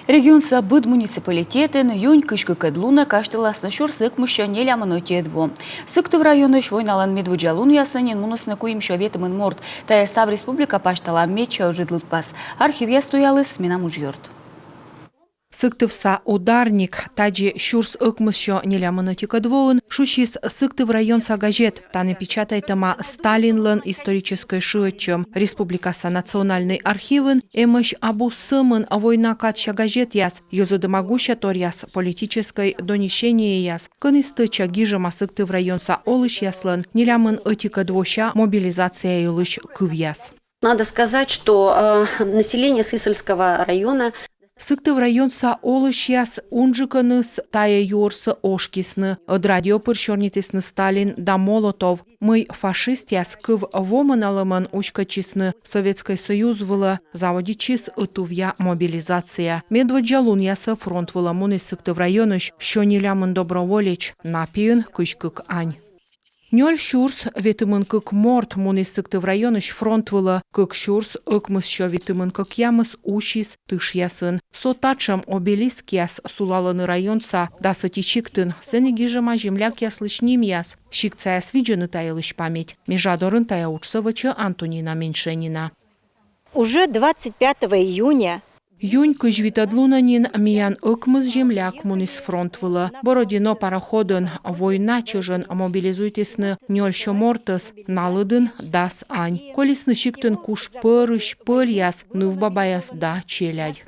Регионса быд муниципалитетен юнь кышкы кэдлуна каштыласны шурсык мыща нелямын өтедбо. Сыктыв районы швойналан медводжалун ясынен мунысны куим шаветымын морд. Таястав республика паштала меча жидлытпас. Архив ястуялыс мена мужьёрд. Сыктывса ударник, таджи шурс ыкмысшо нелямынотика двоун, шушис Сыктыв район сагажет, таны печатайтама Сталинлан исторической шиотчем, республикаса национальный архивын, эмыш абу сымын война катша газет яс, йозодымагуща торяс политической донесение яс, кыныстыча гижема Сыктыв районса олыш яслан, нелямын отика двоща мобилизация юлыш кывяс. Надо сказать, что население Сысольского района Сыктыв районса олыш яс унжиканыс тая юрсы ошкисны, радио пыршорнитесны Сталин да Молотов. Мы фашист яс кыв воманалымын учкачисны Советский Союз выла заводичис ытувья мобилизация. Медводжалун ясы фронт выла муны Сыктыв районыш, шо нелямын доброволеч, напиын кышкык ань. Нёль шурс ветымын кык морт муны Сыктыв районыш фронт выла, кык шурс ыкмысшо ветымын кык ямыс ушис тыш ясын. Сотачам обелиск яс сулаланы районса да сатичиктын, сенегижема земляк яслыш ним яс, щикца яс виджены таялыш память. Межадорын тая учсовача Антонина Меньшенина. Уже 25 июня Юнь кыжвитадлунанин миян ыкмыз земляк мунис фронт выла. Бородино пароходын война чыжын мобилизуйтесны нёльшо мортыс налыдын дас ань. Колесны щиктын куш пырыш пыльяс ныв бабаяс да челядь.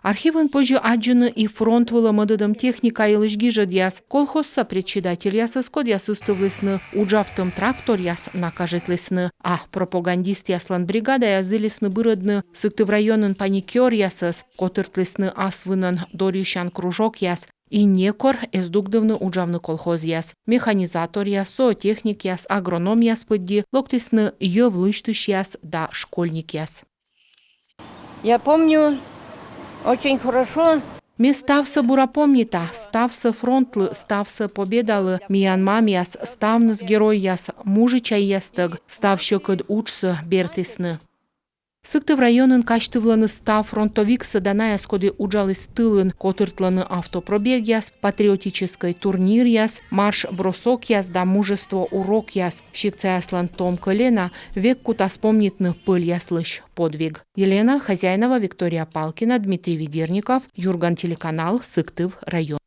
Архивын позже аджыны и фронт выла мыдыдым техника илыш гижыд яс. Колхозса председатель ясы скод яс устывлысны, уджавтым трактор яс накажетлысны, а пропагандист яслан бригада язылисны бырыдны Сыктыв районын паникер ясыс, котыртлысны асвынын дорющан кружок яс, и некор эздугдывны уджавны колхоз яс. Механизатор яс, зоотехник яс, агроном яс пыдди, локтысны йывлыштыш яс да школьник яс. Я помню очень хорошо. Ме ставса бурапомнита, ставса фронтлы, ставса победалы, Миянмам яс, ставныс герой яс, мужичай ястыг, ставшо кыд учсы бертисны. Сыктыв районын каштывланы став фронтовиксы даная скоды уджалыс тылын, котыртланы автопробег яс, патриотический турнир яс, марш-бросок яс да мужество урок яс, щикца яслан том колена, век кута спомнитны пыль яслыш подвиг. Елена Хозяинова, Виктория Палкина, Дмитрий Ведерников, Юрган, телеканал Сыктыв район.